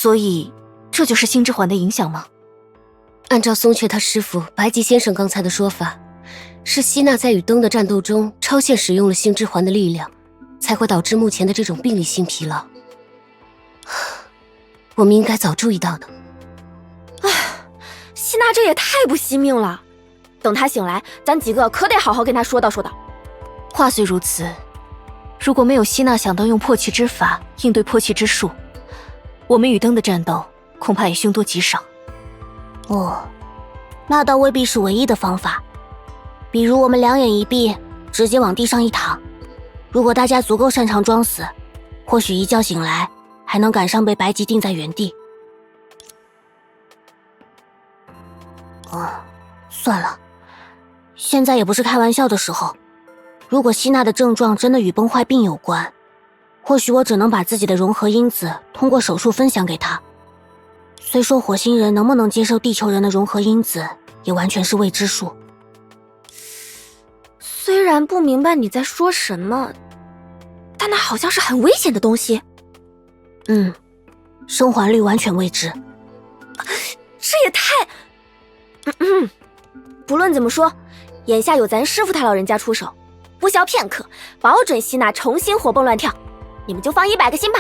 所以这就是星之环的影响吗？按照松雀他师父白吉先生刚才的说法，是希娜在与灯的战斗中超限使用了星之环的力量，才会导致目前的这种病理性疲劳。我们应该早注意到的。唉，希娜这也太不惜命了。等她醒来，咱几个可得好好跟她说道说道。话虽如此，如果没有希娜想到用破气之法应对破气之术，我们与灯的战斗恐怕也凶多吉少。哦，那倒未必是唯一的方法。比如我们两眼一闭，直接往地上一躺，如果大家足够擅长装死，或许一觉醒来还能赶上被白吉定在原地。算了，现在也不是开玩笑的时候。如果希娜的症状真的与崩坏病有关，或许我只能把自己的融合因子通过手术分享给她。虽说火星人能不能接受地球人的融合因子，也完全是未知数。虽然不明白你在说什么，但那好像是很危险的东西。生还率完全未知。这也太……不论怎么说，眼下有咱师傅他老人家出手，不消片刻，保准希娜重新活蹦乱跳。你们就放100个心吧。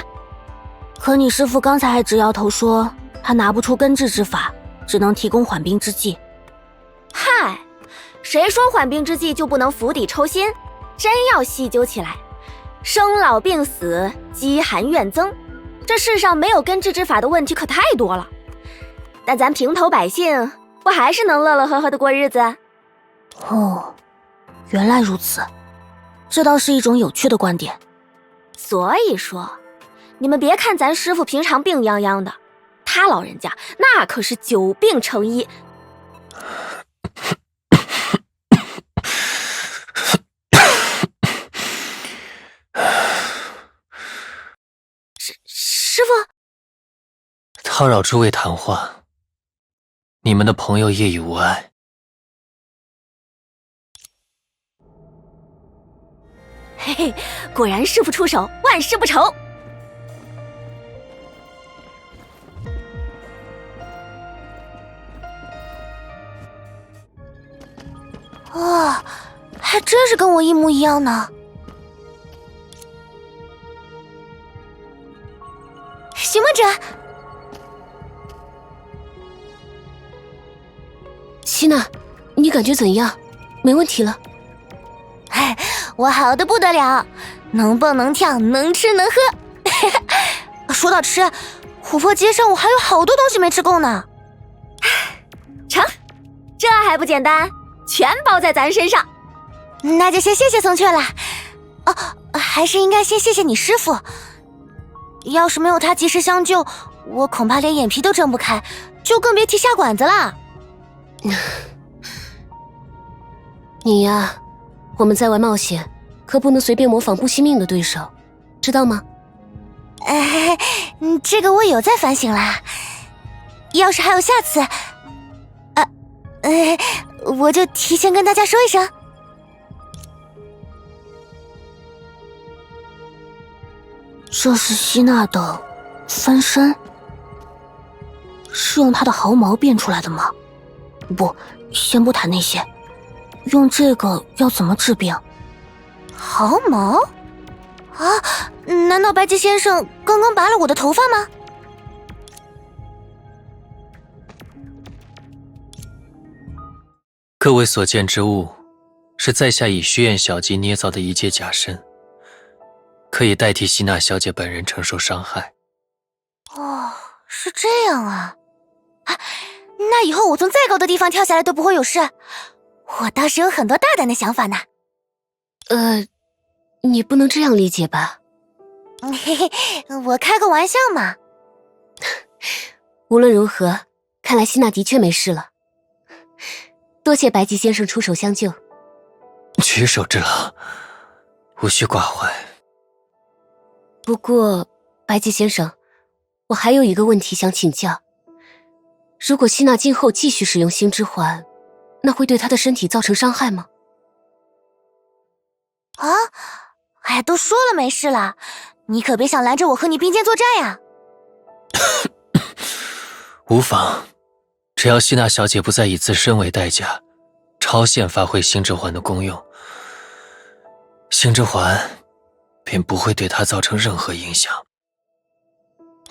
可你师傅刚才还直摇头说，他拿不出根治之法，只能提供缓兵之计。嗨，谁说缓兵之计就不能釜底抽薪？真要细究起来，生老病死，饥寒怨憎，这世上没有根治之法的问题可太多了。但咱平头百姓不还是能乐乐呵呵的过日子？哦，原来如此，这倒是一种有趣的观点。所以说，你们别看咱师傅平常病殃殃的，他老人家那可是久病成医。师傅，叨扰诸位谈话，你们的朋友夜已无碍。嘿嘿，果然师傅出手，万事不愁。哇，还真是跟我一模一样呢。徐梦者，希娜，你感觉怎样？没问题了。我好的不得了，能蹦能跳，能吃能喝。说到吃，琥珀街上我还有好多东西没吃够呢。成，这还不简单，全包在咱身上。那就先谢谢松雀了。哦，还是应该先谢谢你师傅。要是没有他及时相救，我恐怕连眼皮都睁不开，就更别提下馆子了。你呀，我们在外冒险，可不能随便模仿不惜命的对手，知道吗？这个我有在反省啦。要是还有下次，我就提前跟大家说一声。这是希娜的分身，是用她的毫毛变出来的吗？不，先不谈那些，用这个要怎么治病？毫毛？啊，难道白吉先生刚刚拔了我的头发吗？各位所见之物，是在下以虚焰小鸡捏造的一介假身，可以代替希娜小姐本人承受伤害。哦，是这样啊。那以后我从再高的地方跳下来都不会有事。我倒是有很多大胆的想法呢。你不能这样理解吧？嘿嘿，我开个玩笑嘛。无论如何，看来希娜的确没事了。多谢白吉先生出手相救。举手之劳，无需挂怀。不过，白吉先生，我还有一个问题想请教。如果希娜今后继续使用星之环，那会对她的身体造成伤害吗？都说了没事了，你可别想拦着我和你并肩作战呀。无妨，只要希娜小姐不再以自身为代价，超限发挥星之环的功用，星之环便不会对她造成任何影响。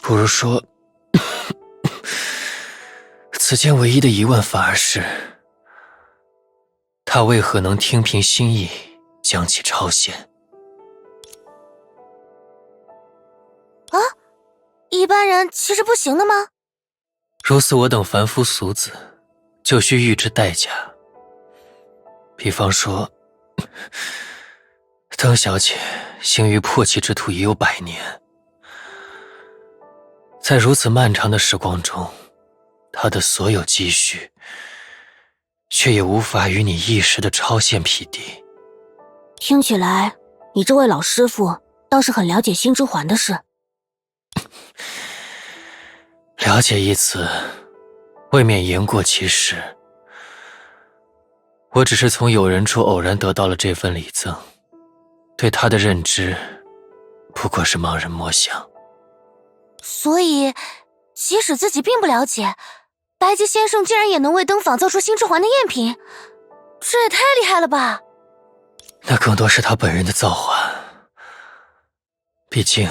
不如说，此间唯一的疑问反而是，她为何能听凭心意将其超限？啊，一般人其实不行的吗？如此我等凡夫俗子，就需预支代价。比方说，邓小姐行于破气之途已有100年，在如此漫长的时光中，她的所有积蓄，却也无法与你一时的超限匹敌。听起来，你这位老师傅倒是很了解星之环的事。了解一词，未免言过其实。我只是从友人处偶然得到了这份礼赠，对他的认知不过是盲人摸象。所以，即使自己并不了解，白吉先生竟然也能为灯坊造出星之环的赝品，这也太厉害了吧！那更多是他本人的造化。毕竟，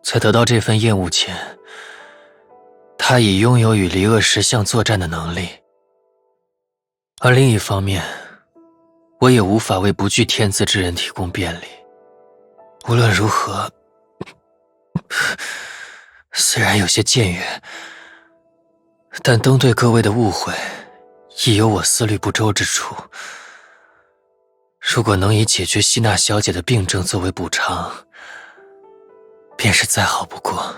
在得到这份厌恶前，他已拥有与离恶石像作战的能力。而另一方面，我也无法为不具天资之人提供便利。无论如何，虽然有些僭越，但灯对各位的误会，亦有我思虑不周之处。如果能以解决希娜小姐的病症作为补偿，便是再好不过。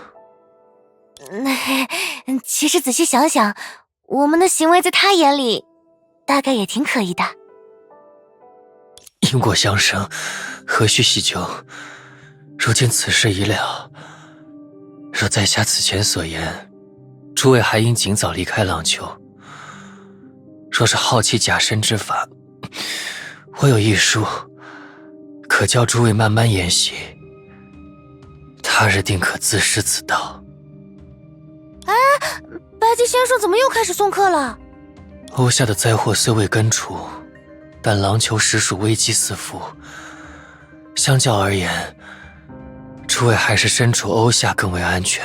其实仔细想想，我们的行为在他眼里，大概也挺可疑的。因果相生，何须细究？如今此事已了，若在下此前所言，诸位还应尽早离开廊丘。若是好奇假身之法，我有一书，可教诸位慢慢研习，他日定可自食此道。白吉先生怎么又开始送客了？欧夏的灾祸虽未根除，但廊丘实属危机四伏。相较而言，诸位还是身处欧夏更为安全。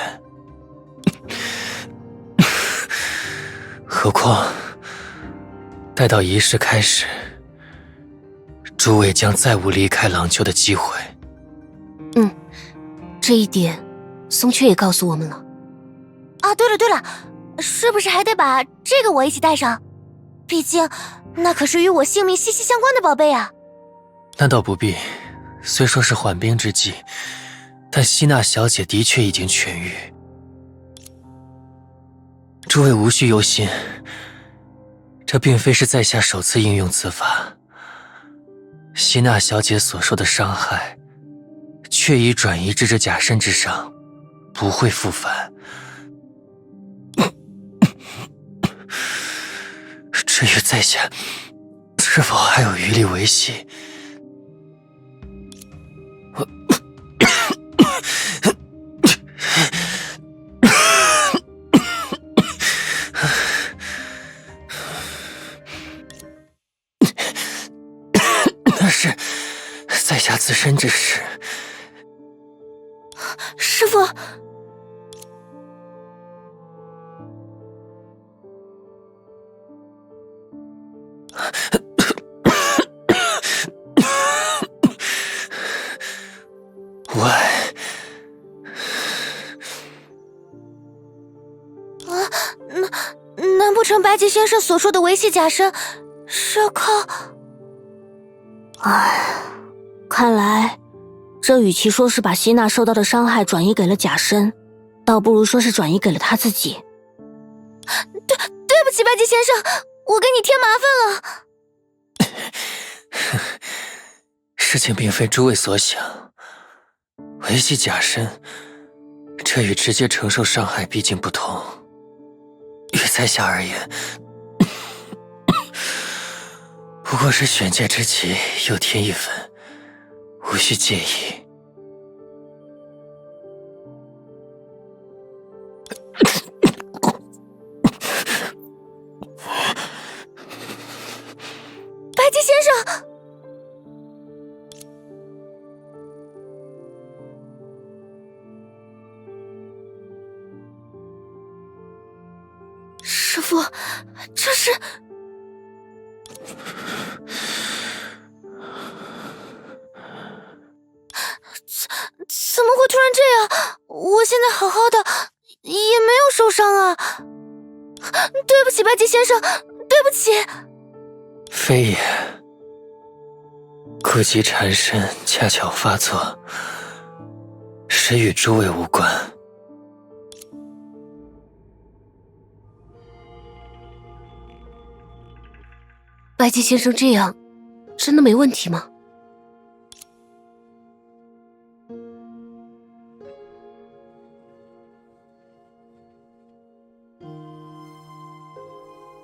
何况，待到仪式开始，诸位将再无离开廊丘的机会。这一点，松雀也告诉我们了。啊，对了，是不是还得把这个我一起带上？毕竟，那可是与我性命息息相关的宝贝啊！那倒不必，虽说是缓兵之计，但希娜小姐的确已经痊愈。诸位无需忧心，这并非是在下首次应用此法。希娜小姐所受的伤害，却已转移至这假身之上，不会复返。至于在下是否还有余力维系，那是在下自身之事。师父，难不成白吉先生所说的维系假身是要靠……唉，看来这与其说是把希娜受到的伤害转移给了假身，倒不如说是转移给了他自己。对不起，白吉先生，我给你添麻烦了。事情并非诸位所想，维系假身，这与直接承受伤害毕竟不同。于在下而言，不过是选界之际又添一分，无需介意。生。师父，这是……怎么会突然这样？我现在好好的，也没有受伤啊！对不起，白吉先生，对不起。非也，顾及缠身恰巧发作，实与诸位无关。白吉先生这样，真的没问题吗？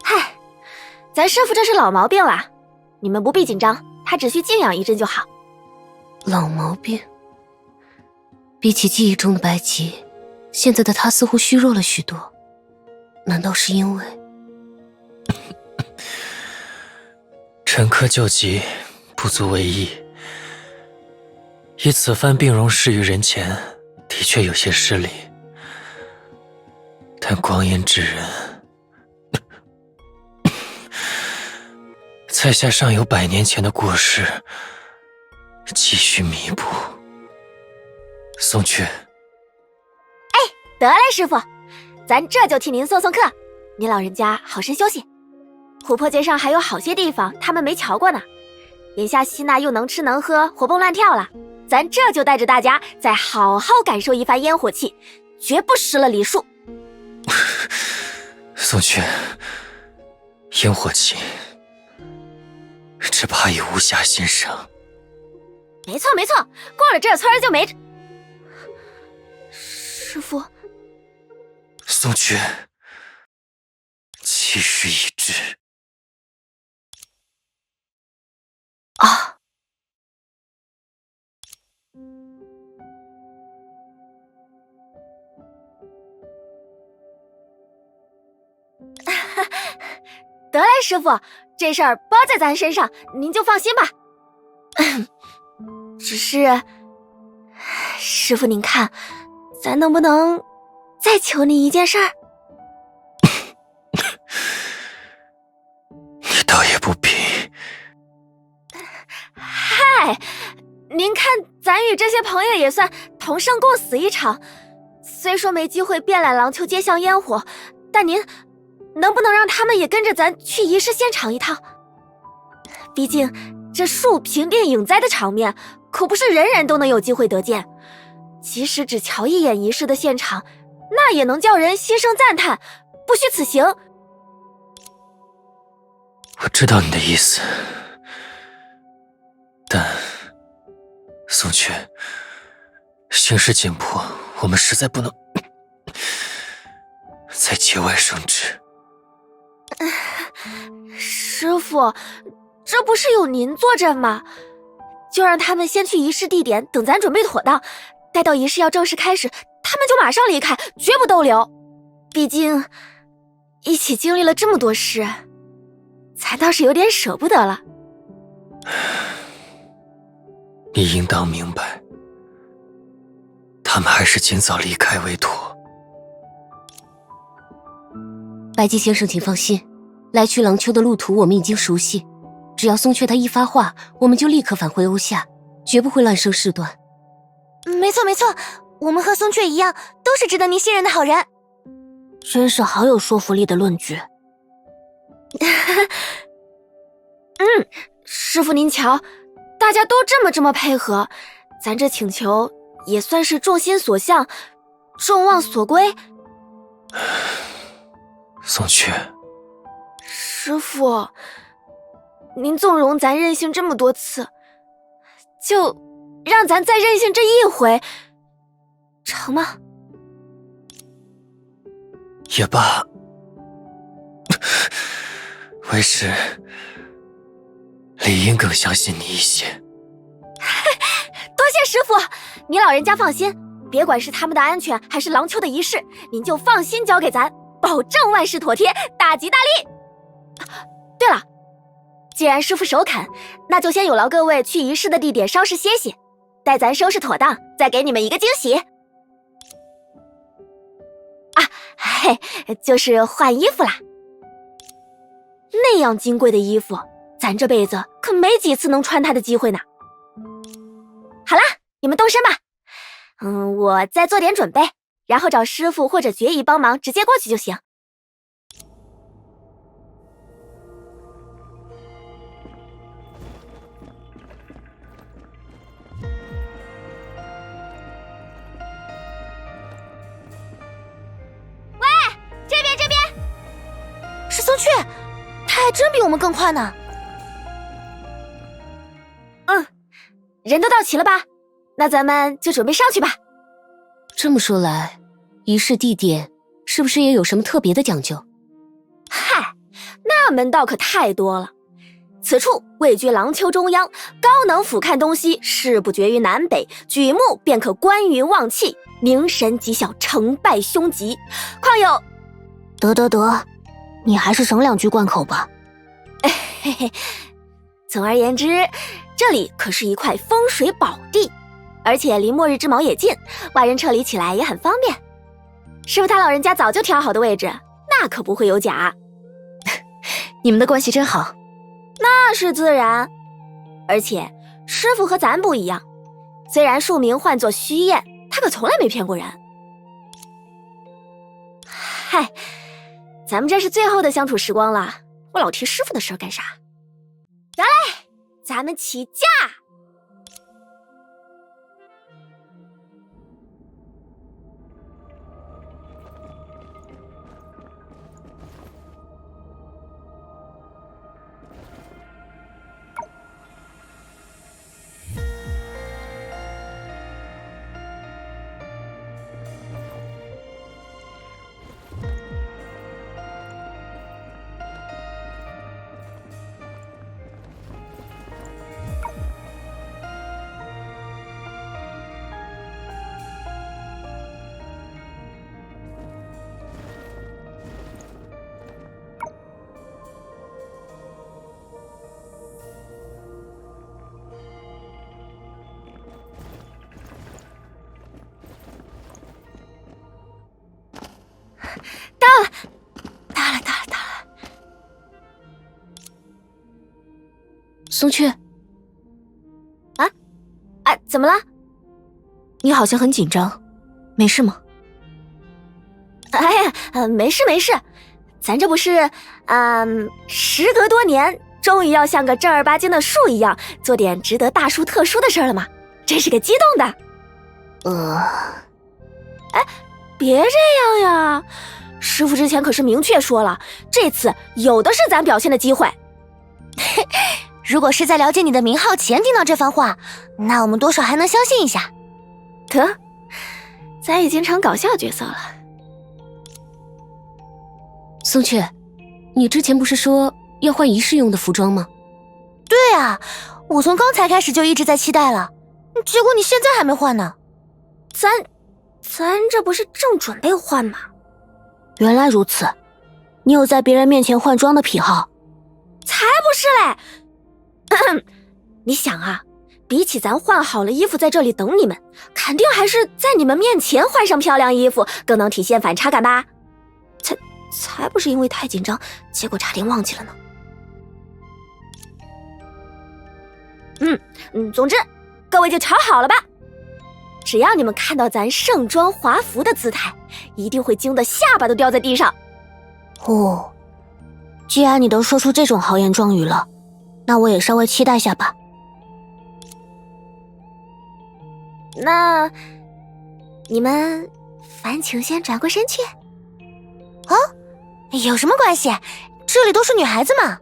嗨，咱师父这是老毛病了，你们不必紧张，他只需静养一阵就好。老毛病。比起记忆中的白吉，现在的他似乎虚弱了许多。难道是因为……臣客救急，不足为意。以此番病容示于人前，的确有些失礼。但光阴之人，在下尚有100年前的过失，急需弥补。送去。得嘞，师父，咱这就替您送客。您老人家好生休息。琥珀街上还有好些地方他们没瞧过呢。眼下希娜又能吃能喝，活蹦乱跳了，咱这就带着大家再好好感受一番烟火气，绝不失了礼数。宋缺，烟火气，只怕已无暇欣赏。没错没错，过了这村就没……师父，宋缺，气势已至。啊！得嘞，师父，这事儿包在咱身上，您就放心吧。只是，师父您看，咱能不能再求你一件事儿？你倒也不必。嗨，您看咱与这些朋友也算同生共死一场，虽说没机会遍览廊丘街巷烟火，但您能不能让他们也跟着咱去仪式现场一趟？毕竟这树平定影灾的场面可不是人人都能有机会得见，即使只瞧一眼仪式的现场，那也能叫人心生赞叹，不虚此行。我知道你的意思，但宋缺，形势紧迫，我们实在不能再节外生枝。师父，这不是有您坐镇吗？就让他们先去仪式地点，等咱准备妥当，待到仪式要正式开始，他们就马上离开，绝不逗留。毕竟一起经历了这么多事，咱倒是有点舍不得了。你应当明白，他们还是尽早离开为妥。白姬先生请放心，来去廊丘的路途我们已经熟悉，只要松雀他一发话，我们就立刻返回欧夏，绝不会乱生事端。没错没错，我们和松雀一样，都是值得您信任的好人。真是好有说服力的论据。师父您瞧，大家都这么配合，咱这请求也算是众心所向，众望所归。宋缺，师父，您纵容咱任性这么多次，就让咱再任性这一回，成吗？也罢，为师理应更相信你一些。多谢师父，您老人家放心，别管是他们的安全还是廊丘的仪式，您就放心交给咱，保证万事妥帖，大吉大利。对了，既然师傅首肯，那就先有劳各位去仪式的地点稍事歇息，待咱收拾妥当，再给你们一个惊喜。啊，嘿，就是换衣服啦。那样金贵的衣服，咱这辈子可没几次能穿它的机会呢。好啦，你们动身吧。我再做点准备，然后找师傅或者决姨帮忙，直接过去就行。喂，这边，是松雀，他还真比我们更快呢。人都到齐了吧？那咱们就准备上去吧。这么说来，仪式地点是不是也有什么特别的讲究？嗨，那门道可太多了。此处位居廊丘中央，高能俯瞰东西，视不绝于南北，举目便可观云望气，凝神极效，成败凶吉。况有……得，你还是省两句贯口吧。嘿嘿，总而言之，这里可是一块风水宝地，而且离末日之矛也近，外人撤离起来也很方便。师傅他老人家早就挑好的位置，那可不会有假。你们的关系真好。那是自然，而且师傅和咱不一样，虽然术名唤作虚燕，他可从来没骗过人。嗨，咱们这是最后的相处时光了，我老提师傅的事儿干啥？得嘞，咱们起驾！到了！松雀，怎么了？你好像很紧张，没事吗？哎呀，没事，咱这不是，时隔多年，终于要像个正儿八经的树一样，做点值得大书特书的事了吗？真是个激动的。别这样呀！师傅之前可是明确说了，这次有的是咱表现的机会。如果是在了解你的名号前听到这番话，那我们多少还能相信一下。得，咱已经成搞笑角色了。松雀，你之前不是说要换仪式用的服装吗？对啊，我从刚才开始就一直在期待了，结果你现在还没换呢。咱这不是正准备换吗？原来如此，你有在别人面前换装的癖好？才不是嘞！你想啊，比起咱换好了衣服在这里等你们，肯定还是在你们面前换上漂亮衣服更能体现反差感吧？才不是因为太紧张，结果差点忘记了呢。总之，各位就瞧好了吧。只要你们看到咱盛装华服的姿态，一定会惊得下巴都掉在地上。哦，既然你都说出这种豪言壮语了，那我也稍微期待下吧。那你们烦请先转过身去。有什么关系？这里都是女孩子嘛。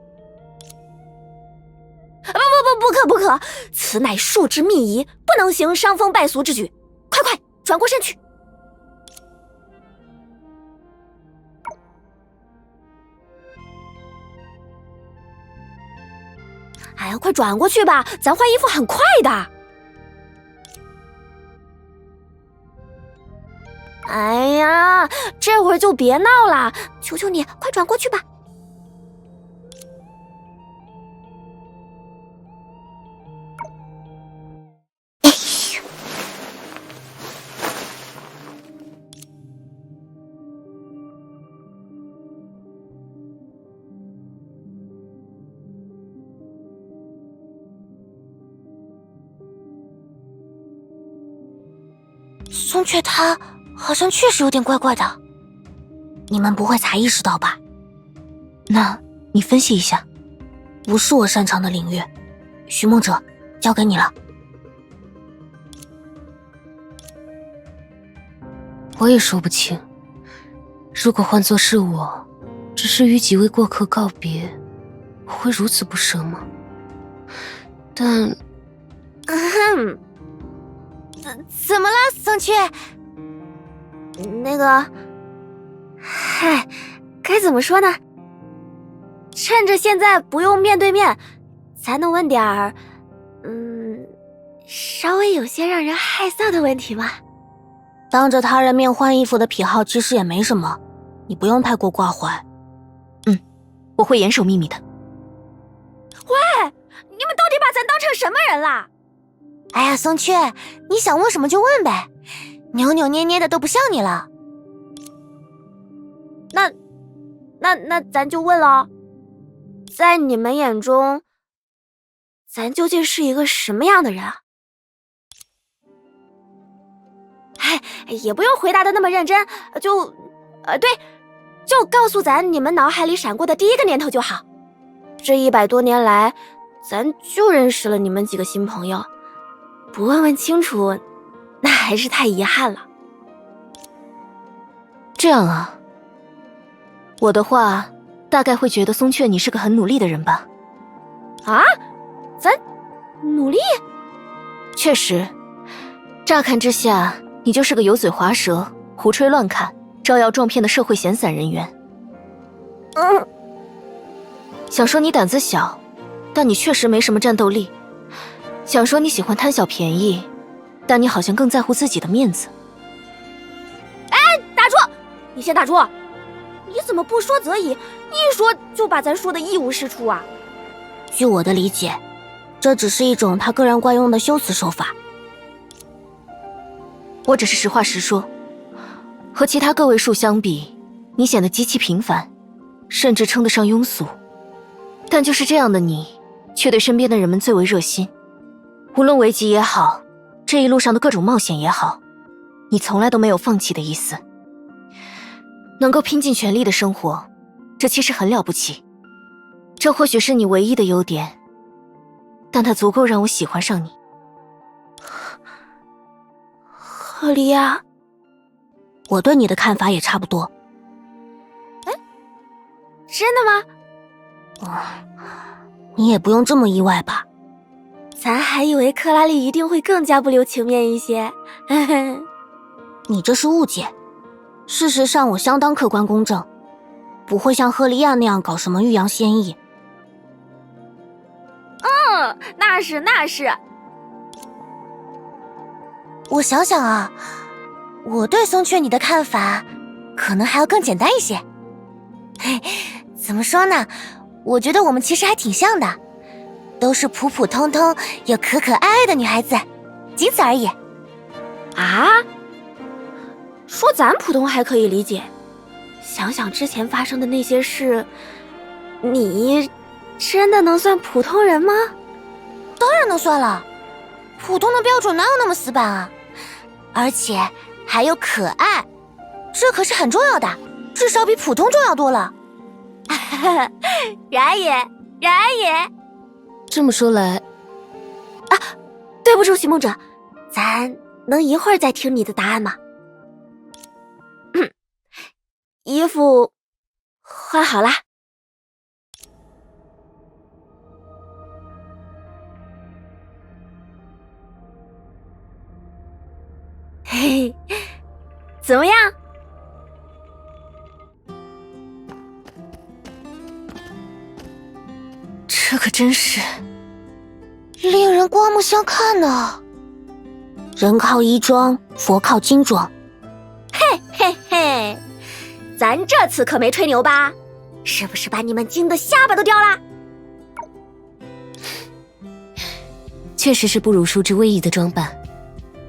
不可，此乃术之秘仪，不能行伤风败俗之举。快转过身去。哎呀，快转过去吧，咱换衣服很快的。哎呀，这会儿就别闹了，求求你，快转过去吧。松雀他好像确实有点怪怪的，你们不会才意识到吧？那你分析一下。不是我擅长的领域，徐梦者，交给你了。我也说不清，如果换作是我，只是与几位过客告别，我会如此不舍吗？但怎么了，松雀？那个，嗨，该怎么说呢？趁着现在不用面对面，咱能问点儿，稍微有些让人害臊的问题吗？当着他人面换衣服的癖好其实也没什么，你不用太过挂怀。我会严守秘密的。喂，你们到底把咱当成什么人啦？哎呀，松雀，你想问什么就问呗，扭扭捏捏的都不像你了。那咱就问了，在你们眼中，咱究竟是一个什么样的人啊？哎，也不用回答的那么认真，就告诉咱你们脑海里闪过的第一个念头就好。这100多年来，咱就认识了你们几个新朋友，不问问清楚，那还是太遗憾了。这样啊，我的话大概会觉得松雀你是个很努力的人吧。啊？咱努力？确实，乍看之下，你就是个油嘴滑舌、胡吹乱侃、招摇撞骗的社会闲散人员。想说你胆子小，但你确实没什么战斗力；想说你喜欢贪小便宜，但你好像更在乎自己的面子。打住！你先打住！你怎么不说则已，一说就把咱说的一无是处啊？据我的理解，这只是一种他个人惯用的修辞手法。我只是实话实说，和其他个位数相比，你显得极其平凡，甚至称得上庸俗。但就是这样的你，却对身边的人们最为热心。无论危急也好，这一路上的各种冒险也好，你从来都没有放弃的意思。能够拼尽全力的生活，这其实很了不起。这或许是你唯一的优点，但它足够让我喜欢上你。赫利亚，我对你的看法也差不多。真的吗？你也不用这么意外吧？咱还以为克拉丽一定会更加不留情面一些。你这是误解。事实上，我相当客观公正，不会像赫利亚那样搞什么欲扬先抑。那是。我想想啊，我对松雀你的看法可能还要更简单一些。怎么说呢？我觉得我们其实还挺像的，都是普普通通又可可爱爱的女孩子，仅此而已。啊？说咱普通还可以理解，想想之前发生的那些事，你真的能算普通人吗？当然能算了，普通的标准哪有那么死板啊？而且还有可爱，这可是很重要的，至少比普通重要多了。然也。这么说来，对不住，徐梦者，咱能一会儿再听你的答案吗？衣服换好啦。嘿，怎么样？这可真是令人刮目相看呢。人靠衣装，佛靠金装。嘿嘿，咱这次可没吹牛吧？是不是把你们惊得下巴都掉啦？确实是不辱数之威仪的装扮。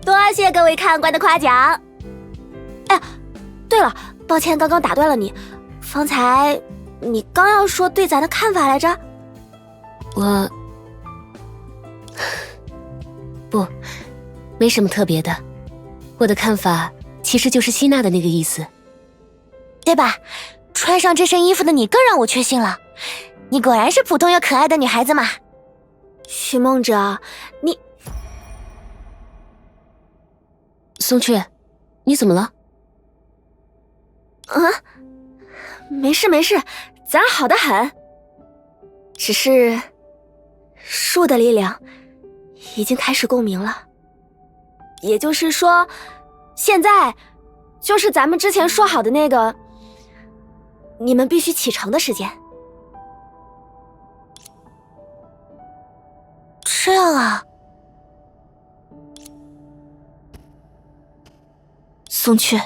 多谢各位看官的夸奖。哎，对了，抱歉刚刚打断了你，方才你刚要说对咱的看法来着？不，没什么特别的。我的看法其实就是希娜的那个意思，对吧？穿上这身衣服的你更让我确信了，你果然是普通又可爱的女孩子嘛。许梦哲，你松雀，你怎么了？没事没事，咱好得很。只是树的力量已经开始共鸣了，也就是说，现在就是咱们之前说好的那个，你们必须启程的时间。这样啊，松雀，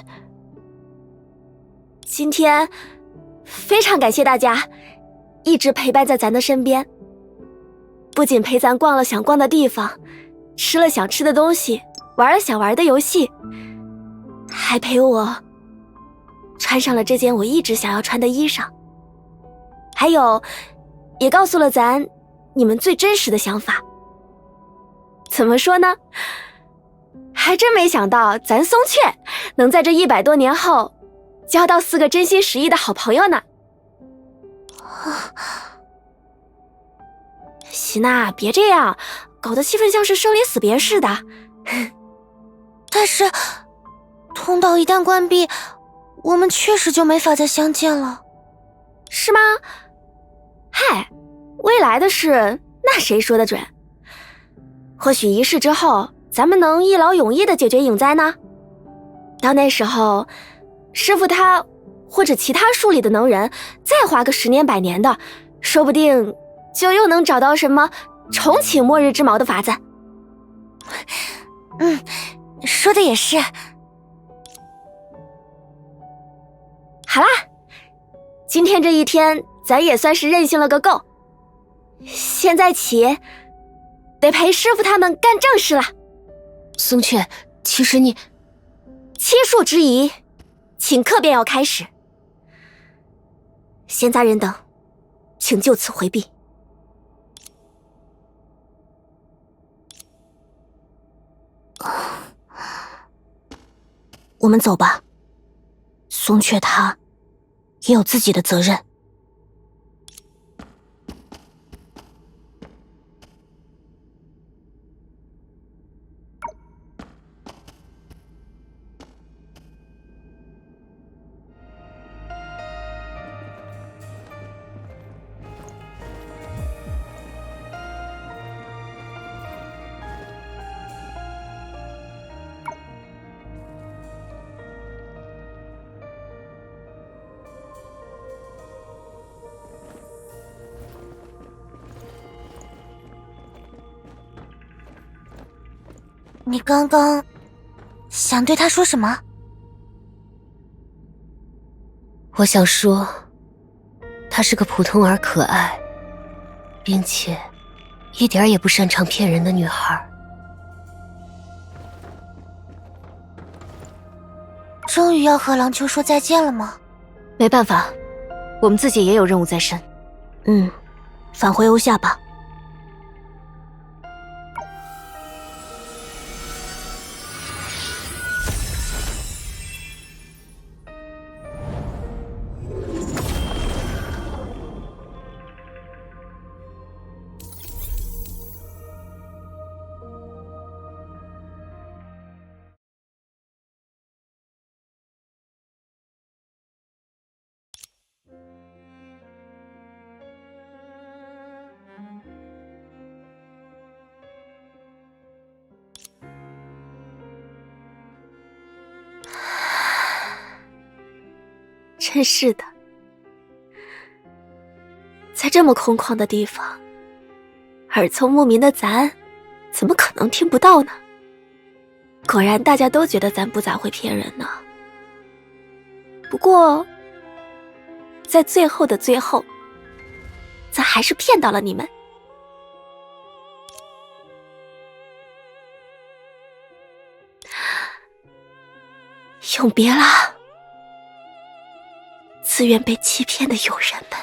今天非常感谢大家一直陪伴在咱的身边，不仅陪咱逛了想逛的地方，吃了想吃的东西，玩了想玩的游戏，还陪我穿上了这件我一直想要穿的衣裳，还有也告诉了咱你们最真实的想法。怎么说呢，还真没想到咱松雀能在这100多年后交到4个真心实意的好朋友呢。希娜，别这样，搞得气氛像是生离死别似的。但是通道一旦关闭，我们确实就没法再相见了。是吗？嗨，未来的事那谁说得准？或许1世之后，咱们能一劳永逸地解决影灾呢。到那时候，师傅他或者其他树里的能人再花个10年100年的，说不定就又能找到什么重启末日之矛的法子。说的也是。好啦，今天这一天咱也算是任性了个够，现在起得陪师傅他们干正事了。松雀，其实你七术之仪，顷刻便要开始。闲杂人等，请就此回避。我们走吧，松雀他也有自己的责任。你刚刚想对他说什么？我想说，她是个普通而可爱，并且一点也不擅长骗人的女孩。终于要和郎秋说再见了吗？没办法，我们自己也有任务在身。返回欧夏吧。真是的，在这么空旷的地方，耳聪目明的咱怎么可能听不到呢？果然大家都觉得咱不咋会骗人呢。不过在最后的最后，咱还是骗到了你们。永别啦，自愿被欺骗的友人们。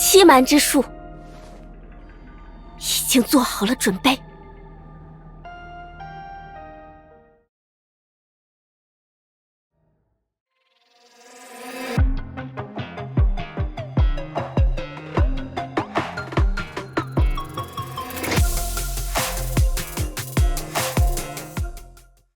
欺瞒之术，已经做好了准备。